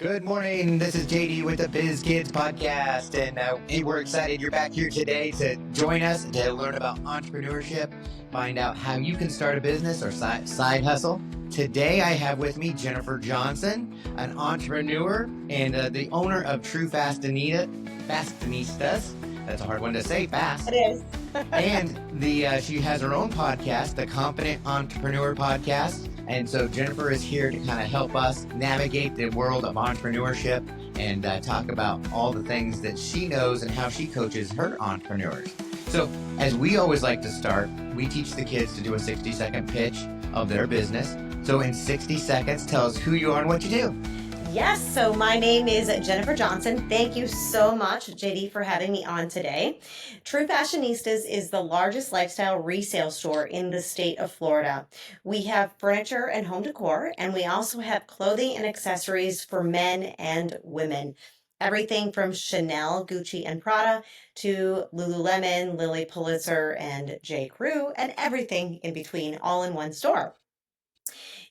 Good morning. This is JD with the Biz Kidz Podcast, and we're excited you're back here today to join us to learn about entrepreneurship, find out how you can start a business or side hustle. Today, I have with me Jennifer Johnson, an entrepreneur and the owner of True Fashionistas. That's a hard one to say, fast. It is. And she has her own podcast, the Confident Entrepreneur Podcast. And so Jennifer is here to kind of help us navigate the world of entrepreneurship and talk about all the things that she knows and how she coaches her entrepreneurs. So as we always like to start, we teach the kids to do a 60-second pitch of their business. So in 60 seconds, tell us who you are and what you do. Yes, so my name is Jennifer Johnson. Thank you so much, JD, for having me on today. True Fashionistas is the largest lifestyle resale store in the state of Florida. We have furniture and home decor, and we also have clothing and accessories for men and women. Everything from Chanel, Gucci, and Prada to Lululemon, Lilly Pulitzer, and J. Crew, and everything in between, all in one store.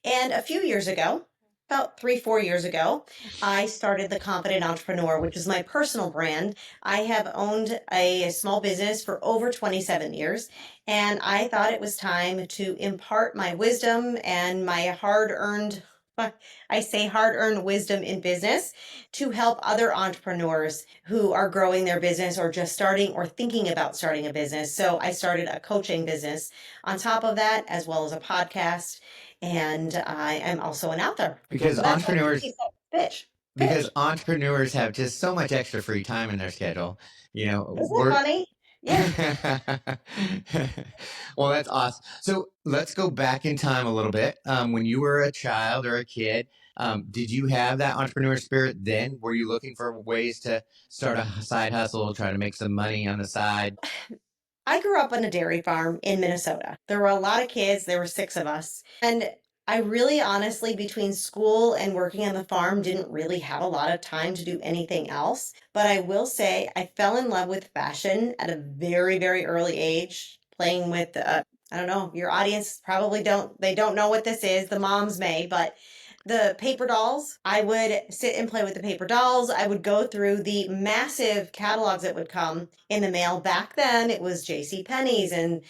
And a few years ago, about 3-4 years ago, I started the Confident Entrepreneur, which is my personal brand. I have owned a small business for over 27 years, and I thought it was time to impart my wisdom and my hard-earned wisdom in business to help other entrepreneurs who are growing their business or just starting or thinking about starting a business. So I started a coaching business on top of that, as well as a podcast. And I am also an author. Because So because entrepreneurs have just so much extra free time in their schedule. Isn't it funny? Yeah. Well, that's awesome. So let's go back in time a little bit. When you were a child or a kid, did you have that entrepreneur spirit then? Were you looking for ways to start a side hustle, try to make some money on the side? I grew up on a dairy farm in Minnesota. There were a lot of kids. There were 6 of us. And I really honestly, between school and working on the farm, didn't really have a lot of time to do anything else. But I will say I fell in love with fashion at a very, very early age, playing with, I don't know, your audience probably don't know what this is. The moms may, but the paper dolls. I would sit and play with the paper dolls. I would go through the massive catalogs that would come in the mail. Back then, it was JCPenney's and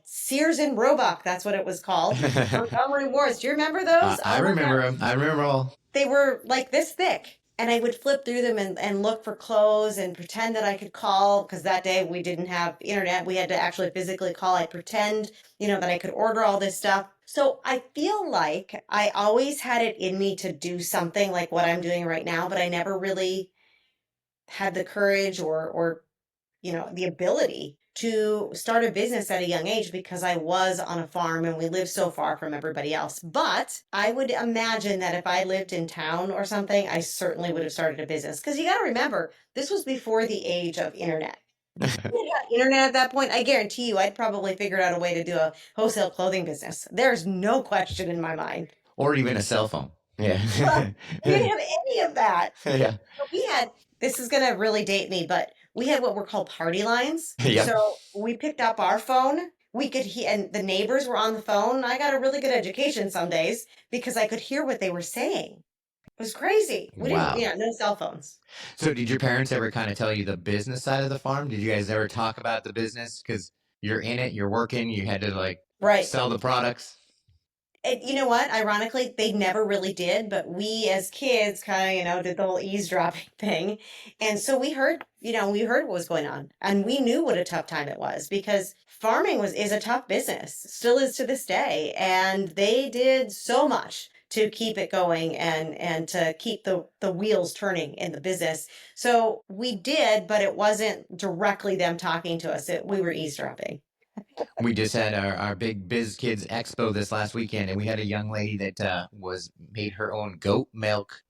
Sears and Roebuck. That's what it was called. Montgomery Ward's. Do you remember those? I remember them. I remember all. They were like this thick. And I would flip through them and look for clothes and pretend that I could call, because that day we didn't have internet. We had to actually physically call. I'd pretend, that I could order all this stuff. So I feel like I always had it in me to do something like what I'm doing right now, but I never really had the courage or the ability to start a business at a young age because I was on a farm and we lived so far from everybody else. But I would imagine that if I lived in town or something, I certainly would have started a business. Because you got to remember, this was before the age of internet. Internet at that point, I guarantee you I'd probably figured out a way to do a wholesale clothing business. There's no question in my mind. Or even a cell phone. Yeah. Well, we didn't have any of that. Yeah. This is going to really date me, but we had what were called party lines. Yep. So we picked up our phone. We could hear, and the neighbors were on the phone. I got a really good education some days because I could hear what they were saying. It was crazy. We didn't, no cell phones. So did your parents ever kind of tell you the business side of the farm? Did you guys ever talk about the business? Because you're in it, you're working, you had to sell the products. You know what? Ironically, they never really did, but we as kids kind of, did the whole eavesdropping thing. And so we heard what was going on, and we knew what a tough time it was because farming is a tough business, still is to this day. And they did so much to keep it going and to keep the wheels turning in the business. So we did, but it wasn't directly them talking to us. We were eavesdropping. We just had our big Biz Kidz Expo this last weekend, and we had a young lady that made her own goat milk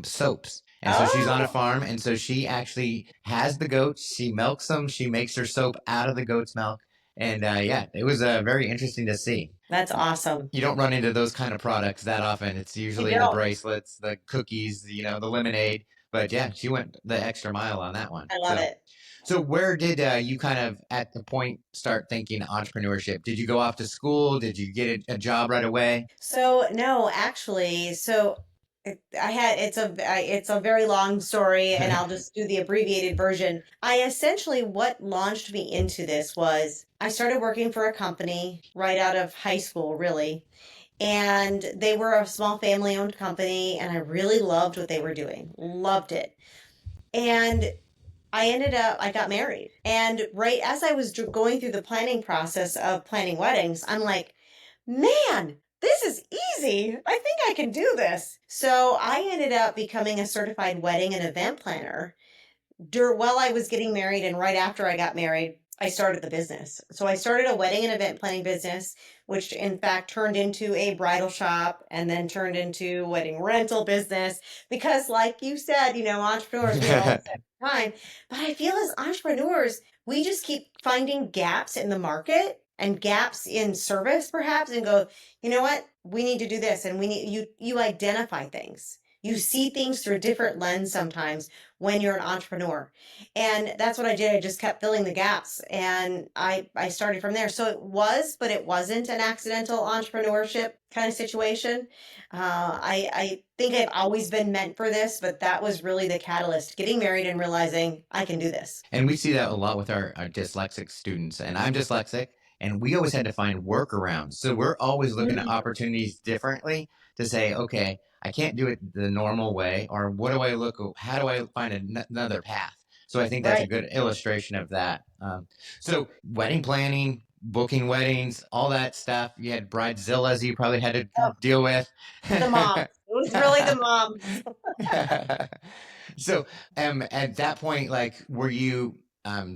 soaps. And so she's on a farm, and so she actually has the goats. She milks them. She makes her soap out of the goat's milk. And it was very interesting to see. That's awesome. You don't run into those kind of products that often. It's usually the bracelets, the cookies, the lemonade. But yeah, she went the extra mile on that one. I love it. So where did you kind of at the point start thinking entrepreneurship? Did you go off to school? Did you get a job right away? So no, actually, It's a very long story, and I'll just do the abbreviated version. What launched me into this was I started working for a company right out of high school, really. And they were a small family owned company, and I really loved what they were doing. Loved it. And I got married. And right as I was going through the planning process of planning weddings, I'm like, man, this is easy. I think I can do this. So I ended up becoming a certified wedding and event planner while I was getting married, and right after I got married, I started the business. So I started a wedding and event planning business, which in fact turned into a bridal shop and then turned into wedding rental business. Because, like you said, entrepreneurs, we all say time. But I feel as entrepreneurs, we just keep finding gaps in the market and gaps in service, perhaps, and go, you know what? We need to do this, and we need you identify things. You see things through a different lens sometimes when you're an entrepreneur. And that's what I did. I just kept filling the gaps, and I started from there. So but it wasn't an accidental entrepreneurship kind of situation. I think I've always been meant for this, but that was really the catalyst, getting married and realizing I can do this. And we see that a lot with our dyslexic students. And I'm dyslexic, and we always had to find workarounds. So we're always looking at opportunities differently to say, okay, I can't do it the normal way, or how do I find another path? So I think that's a good illustration of that. So wedding planning, booking weddings, all that stuff. You had bridezillas you probably had to deal with. The mom. It was really the mom. So at that point, like, were you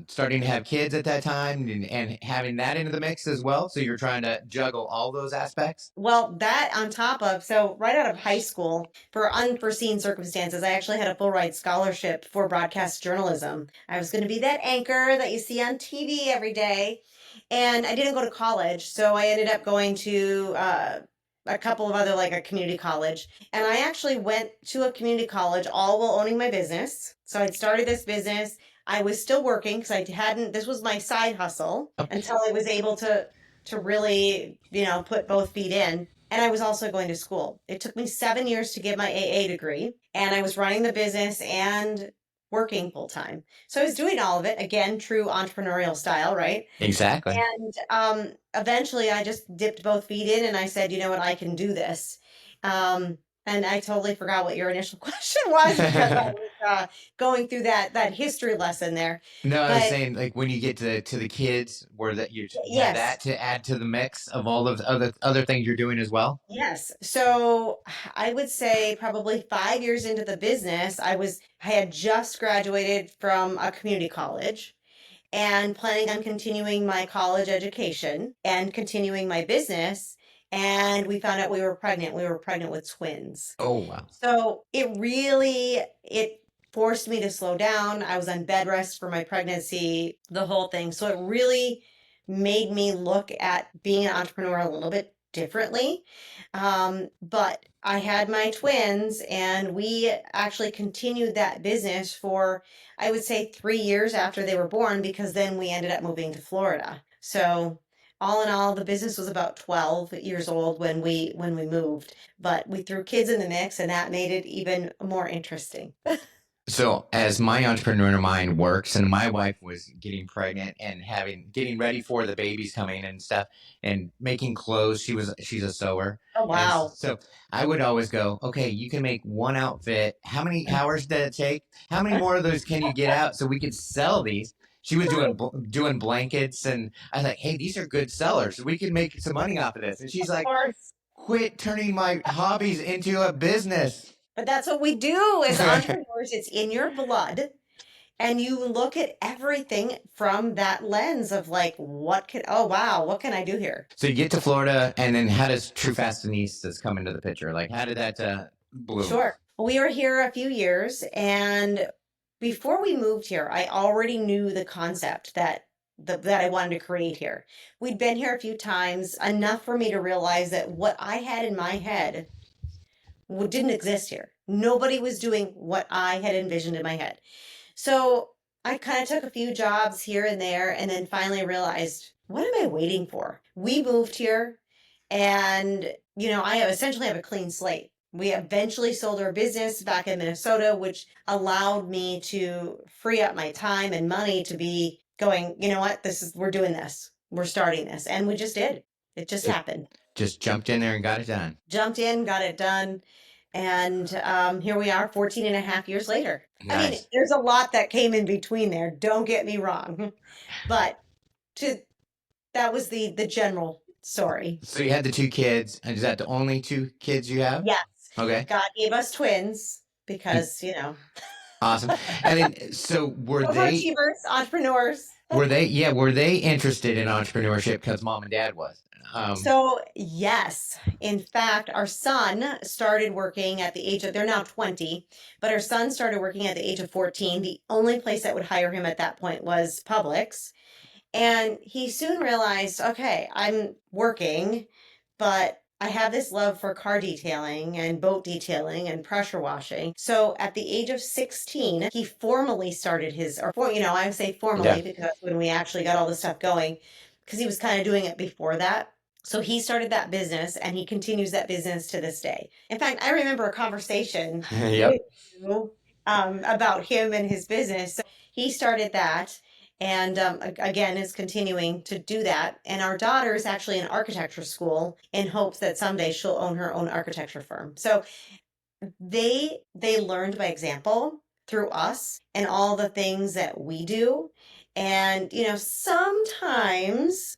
starting to have kids at that time and having that into the mix as well? So you're trying to juggle all those aspects? Well, that on top of, so right out of high school, for unforeseen circumstances, I actually had a full ride scholarship for broadcast journalism. I was going to be that anchor that you see on TV every day. And I didn't go to college, so I ended up going to a couple of other, like a community college. And I actually went to a community college all while owning my business. So I'd started this business. I was still working because this was my side hustle until I was able to really, put both feet in. And I was also going to school. It took me 7 years to get my AA degree, and I was running the business and working full time. So I was doing all of it, again, true entrepreneurial style, right? Exactly. And eventually I just dipped both feet in and I said, you know what, I can do this. And I totally forgot what your initial question was because I was going through that history lesson there. No, I was saying, like, when you get to the kids, where that you have that to add to the mix of all of other things you're doing as well. Yes. So I would say probably 5 years into the business, I had just graduated from a community college and planning on continuing my college education and continuing my business. And we found out we were pregnant. We were pregnant with twins. Oh, wow. So it forced me to slow down. I was on bed rest for my pregnancy, the whole thing. So it really made me look at being an entrepreneur a little bit differently. But I had my twins, and we actually continued that business for, I would say, 3 years after they were born, because then we ended up moving to Florida. So all in all, the business was about 12 years old when we moved, but we threw kids in the mix, and that made it even more interesting. So as my entrepreneur mind works, and my wife was getting pregnant and getting ready for the babies coming and stuff, and making clothes. She's a sewer. Oh, wow. So I would always go, okay, you can make one outfit. How many hours did it take? How many more of those can you get out so we could sell these? She was doing blankets, and I was like, hey, these are good sellers. We can make some money off of this. And she's like, quit turning my hobbies into a business. But that's what we do as entrepreneurs. It's in your blood. And you look at everything from that lens of like, what can I do here? So you get to Florida, and then how does True Fashionistas come into the picture? Like, how did that bloom? Sure. We were here a few years, and before we moved here, I already knew the concept that I wanted to create here. We'd been here a few times, enough for me to realize that what I had in my head didn't exist here. Nobody was doing what I had envisioned in my head. So I kind of took a few jobs here and there, and then finally realized, what am I waiting for? We moved here, and I essentially have a clean slate. We eventually sold our business back in Minnesota, which allowed me to free up my time and money to be going, you know what, we're doing this. We're starting this. And we just did. It just happened. Just jumped in there and got it done. Jumped in, got it done. And here we are 14 and a half years later. Nice. I mean, there's a lot that came in between there. Don't get me wrong. But that was the general story. So you had the 2 kids. And is that the only 2 kids you have? Yes. Okay. God gave us twins because, Awesome. And then, so were they overachievers, entrepreneurs? were they interested in entrepreneurship because mom and dad was? So yes, in fact, our son started working at the age of, they're now 20, but our son started working at the age of 14. The only place that would hire him at that point was Publix. And he soon realized, okay, I'm working, but I have this love for car detailing and boat detailing and pressure washing. So at the age of 16, he formally started I say formally because when we actually got all this stuff going, because he was kind of doing it before that. So he started that business and he continues that business to this day. In fact, I remember a conversation with you, about him and his business. So he started that and again is continuing to do that. And our daughter is actually in architecture school in hopes that someday she'll own her own architecture firm. So they learned by example through us and all the things that we do. And, sometimes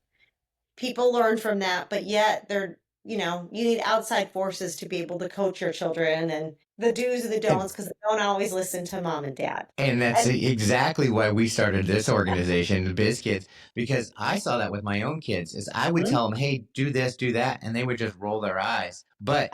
people learn from that, but yet you need outside forces to be able to coach your children and the do's and the don'ts because they don't always listen to mom and dad. And that's exactly why we started this organization, the Biz Kidz, because I saw that with my own kids. Is I would tell them, "Hey, do this, do that," and they would just roll their eyes. But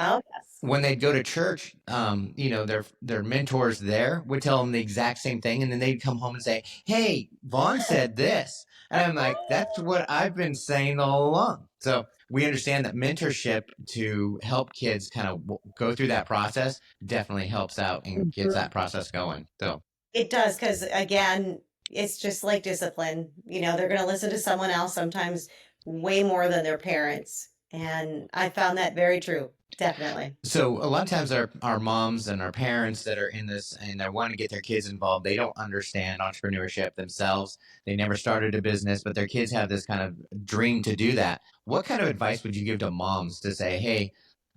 when they'd go to church, their mentors there would tell them the exact same thing, and then they'd come home and say, "Hey, Vaughn said this," and I'm like, "That's what I've been saying all along." So we understand that mentorship to help kids kind of go through that process definitely helps out and gets that process going. So it does, because again, it's just like discipline. They're going to listen to someone else sometimes way more than their parents. And I found that very true. Definitely. So a lot of times our moms and our parents that are in this and they want to get their kids involved, they don't understand entrepreneurship themselves. They never started a business, but their kids have this kind of dream to do that. What kind of advice would you give to moms to say, hey,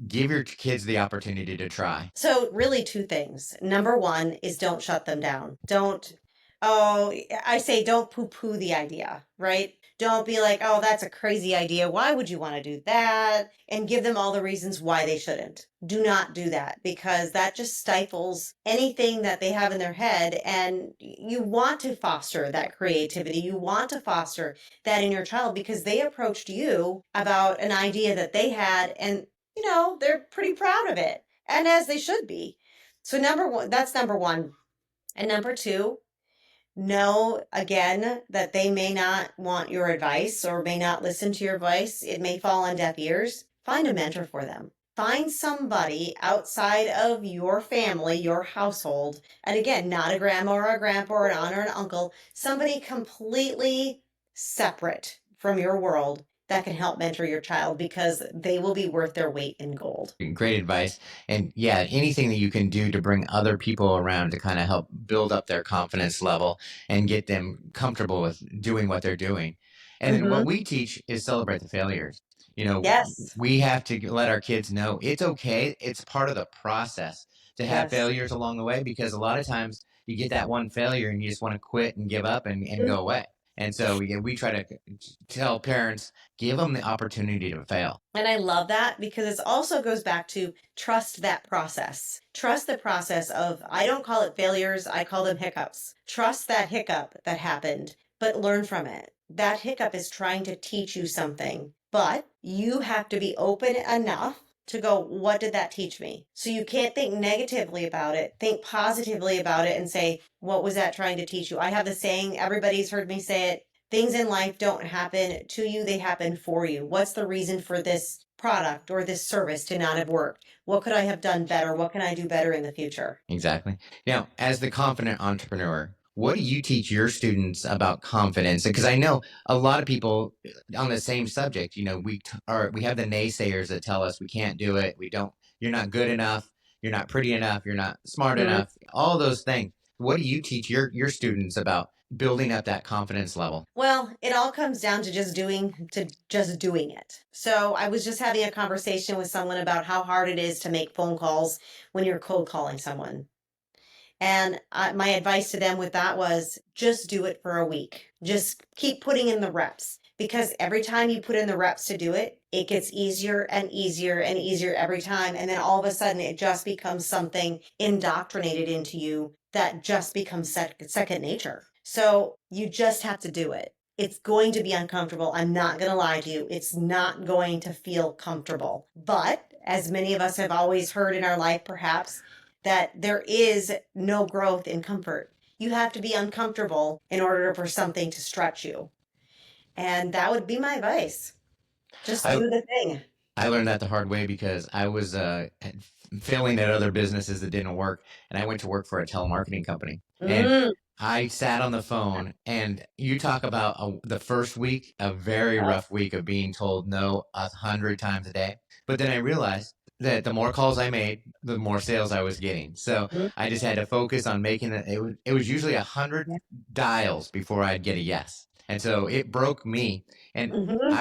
give your kids the opportunity to try? So really 2 things. Number 1 is don't shut them down. Don't poo-poo the idea, right? Don't be like, oh, that's a crazy idea. Why would you want to do that? And give them all the reasons why they shouldn't. Do not do that because that just stifles anything that they have in their head. And you want to foster that creativity. You want to foster that in your child because they approached you about an idea that they had and, they're pretty proud of it. And as they should be. So that's number 1. And number 2, know again that they may not want your advice or may not listen to your advice. It may fall on deaf ears. Find a mentor for them. Find somebody outside of your family, your household. And again, not a grandma or a grandpa or an aunt or an uncle, somebody completely separate from your world that can help mentor your child because they will be worth their weight in gold. Great advice. And yeah, anything that you can do to bring other people around to kind of help build up their confidence level and get them comfortable with doing what they're doing. And then what we teach is celebrate the failures. We have to let our kids know it's okay. It's part of the process to have failures along the way because a lot of times you get that one failure and you just want to quit and give up and go away. And so we try to tell parents, give them the opportunity to fail. And I love that because it also goes back to trust that process. Trust the process of, I don't call it failures, I call them hiccups. Trust that hiccup that happened, but learn from it. That hiccup is trying to teach you something, but you have to be open enough to go, what did that teach me? So you can't think negatively about it. Think positively about it and say, what was that trying to teach you? I have the saying, everybody's heard me say it, things in life don't happen to you, they happen for you. What's the reason for this product or this service to not have worked? What could I have done better? What can I do better in the future? Exactly. Now, as the confident entrepreneur, what do you teach your students about confidence? Because I know a lot of people on the same subject, we have the naysayers that tell us we can't do it. You're not good enough. you're not pretty enough, you're not smart Mhm. enough, all those things. What do you teach your students about building up that confidence level? Well, it all comes down to just doing it. So I was just having a conversation with someone about how hard it is to make phone calls when you're cold calling someone. And my advice to them with that was just do it for a week. Just keep putting in the reps because every time you put in the reps to do it, it gets easier and easier and easier every time. And then all of a sudden, it just becomes something indoctrinated into you that just becomes second nature. So you just have to do it. It's going to be uncomfortable. I'm not going to lie to you. It's not going to feel comfortable. But as many of us have always heard in our life, perhaps, that there is no growth in comfort. You have to be uncomfortable in order for something to stretch you. And that would be my advice. Just I do the thing. I learned that the hard way because I was failing at other businesses that didn't work, and I went to work for a telemarketing company. And Mm. I sat on the phone, and you talk about the first week, a very rough week of being told no 100 times a day. But then I realized that the more calls I made, the more sales I was getting. So I just had to focus on making it. It was usually 100 dials before I'd get a yes. And so it broke me. And Mm-hmm.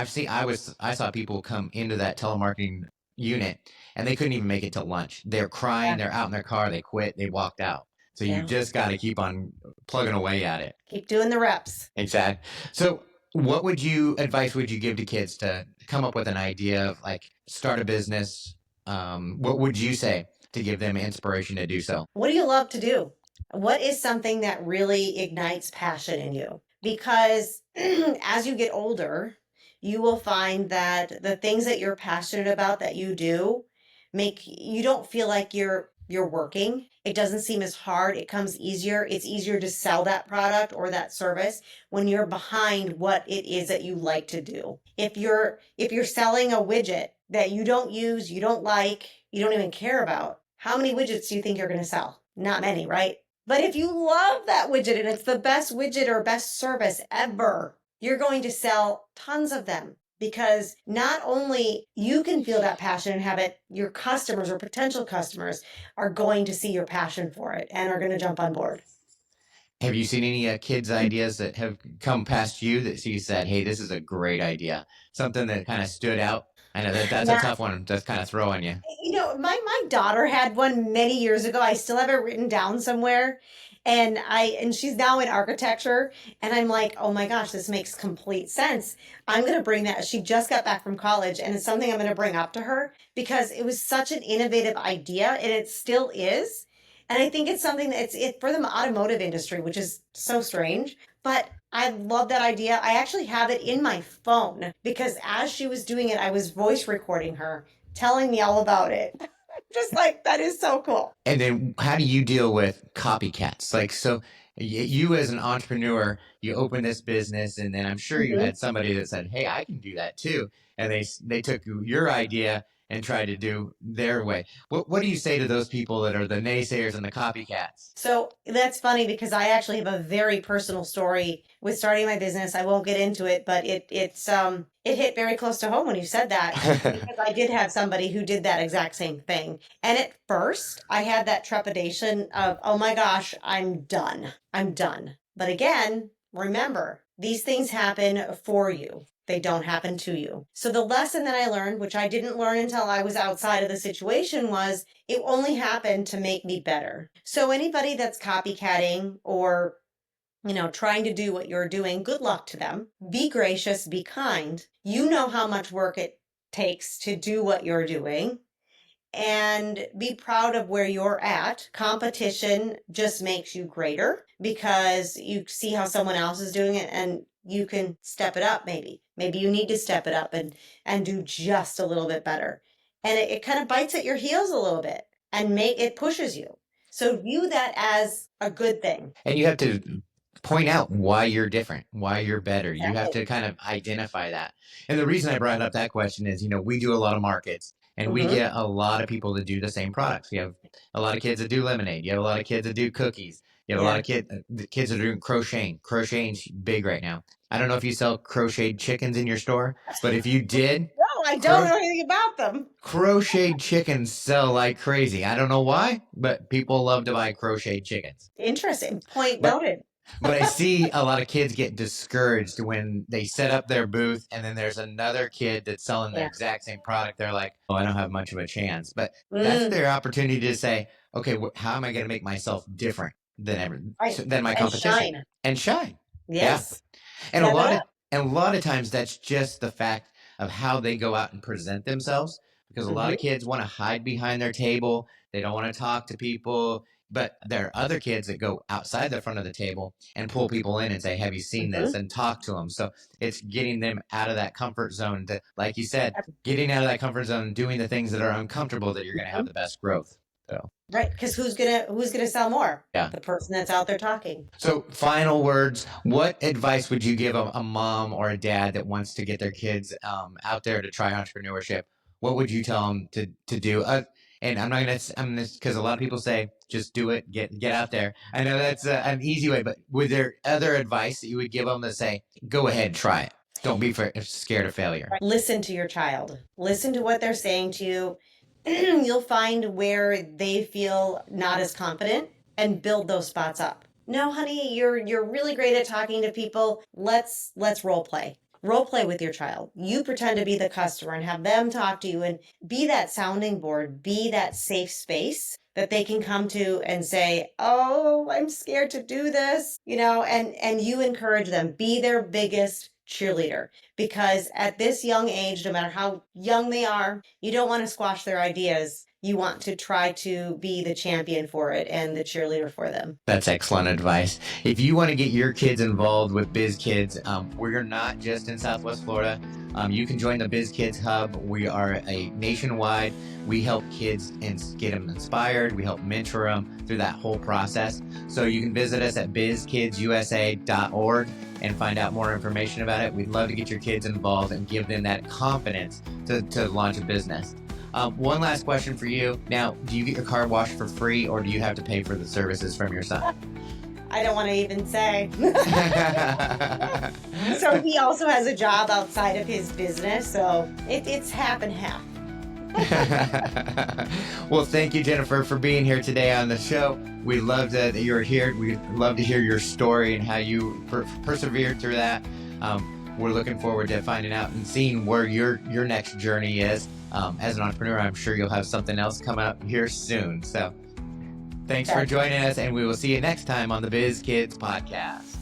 I saw people come into that telemarketing unit and they couldn't even make it to lunch. They're crying, Yeah. they're out in their car, they quit, they walked out. So you Yeah. just got to keep on plugging away at it. Keep doing the reps. Exactly. So what advice would you give to kids to come up with an idea of like start a business? What would you say to give them inspiration to do so? What do you love to do? What is something that really ignites passion in you? Because as you get older, you will find that the things that you're passionate about that you do make you don't feel like you're working. It doesn't seem as hard. It comes easier. It's easier to sell that product or that service when you're behind what it is that you like to do. If you're selling a widget that you don't use, you don't like, you don't even care about, how many widgets do you think you're going to sell? Not many, right? But if you love that widget and it's the best widget or best service ever, you're going to sell tons of them because not only you can feel that passion and have it, your customers or potential customers are going to see your passion for it and are going to jump on board. Have you seen any kids' ideas that have come past you that you said, hey, this is a great idea? Something that kind of stood out? I know that's a Yeah. tough one to kind of throw on you. My daughter had one many years ago. I still have it written down somewhere. And she's now in architecture. And I'm like, oh my gosh, this makes complete sense. I'm gonna bring that. She just got back from college, and it's something I'm gonna bring up to her because it was such an innovative idea, and it still is. And I think it's something that's it for the automotive industry, which is so strange. But I love that idea. I actually have it in my phone because as she was doing it, I was voice recording her, telling me all about it. Just like, that is so cool. And then how do you deal with copycats? Like, so you as an entrepreneur, you open this business, and then I'm sure you Mhm. had somebody that said, hey, I can do that too. And they took your idea and tried to do their way. What do you say to those people that are the naysayers and the copycats? So that's funny because I actually have a very personal story with starting my business. I won't get into it, but it hit very close to home when you said that because I did have somebody who did that exact same thing. And at first, I had that trepidation of, oh my gosh, I'm done. I'm done. But again, remember, these things happen for you. They don't happen to you. So the lesson that I learned, which I didn't learn until I was outside of the situation, was it only happened to make me better. So anybody that's copycatting or trying to do what you're doing, good luck to them. Be gracious, be kind. You know how much work it takes to do what you're doing and be proud of where you're at. Competition just makes you greater because you see how someone else is doing it and you can step it up maybe. Maybe you need to step it up and do just a little bit better. And it kind of bites at your heels a little bit and it pushes you. So view that as a good thing. And you have to point out why you're different, why you're better. You have Exactly. to kind of identify that. And the reason I brought up that question is, we do a lot of markets and we Mm-hmm. get a lot of people that do the same products. You have a lot of kids that do lemonade. You have a lot of kids that do cookies. You have a lot Yeah. of kids that are doing crocheting. Crocheting's big right now. I don't know if you sell crocheted chickens in your store, but if you did, I don't know anything about them. Crocheted chickens sell like crazy. I don't know why, but people love to buy crocheted chickens. Interesting. Point noted. But I see a lot of kids get discouraged when they set up their booth and then there's another kid that's selling the exact same product. They're like, oh, I don't have much of a chance. But that's their opportunity to say, okay, how am I going to make myself different than my competition? And shine. Yes. Yeah. And a lot of times that's just the fact of how they go out and present themselves, because a lot of kids want to hide behind their table. They don't want to talk to people. But there are other kids that go outside the front of the table and pull people in and say, have you seen this? And talk to them. So it's getting them out of that comfort zone, like you said, getting out of that comfort zone, doing the things that are uncomfortable, that you're going to have the best growth. So. Right, because who's gonna sell more? Yeah, the person that's out there talking. So, final words. What advice would you give a mom or a dad that wants to get their kids out there to try entrepreneurship? What would you tell them to do? And I'm because a lot of people say just do it, get out there. I know that's an easy way, but was there other advice that you would give them to say, go ahead, try it? Don't be scared of failure. Listen to your child. Listen to what they're saying to you. You'll find where they feel not as confident and build those spots up. No, honey, you're really great at talking to people. Let's role play. Role play with your child. You pretend to be the customer and have them talk to you and be that sounding board, be that safe space that they can come to and say, oh, I'm scared to do this, and you encourage them. Be their biggest cheerleader, because at this young age, no matter how young they are, you don't want to squash their ideas. You want to try to be the champion for it and the cheerleader for them. That's excellent advice. If you want to get your kids involved with Biz Kidz, we're not just in Southwest Florida. You can join the Biz Kidz Hub. We are a nationwide. We help kids and get them inspired. We help mentor them through that whole process. So you can visit us at bizkidsusa.org and find out more information about it. We'd love to get your kids involved and give them that confidence to launch a business. One last question for you. Now, do you get your car washed for free, or do you have to pay for the services from your son? I don't want to even say. So he also has a job outside of his business, so it's half and half. Well, thank you, Jennifer, for being here today on the show. We love that you're here. We'd love to hear your story and how you persevered through that. We're looking forward to finding out and seeing where your next journey is. As an entrepreneur, I'm sure you'll have something else come up here soon. So thanks for joining us, and we will see you next time on the Biz Kidz Podcast.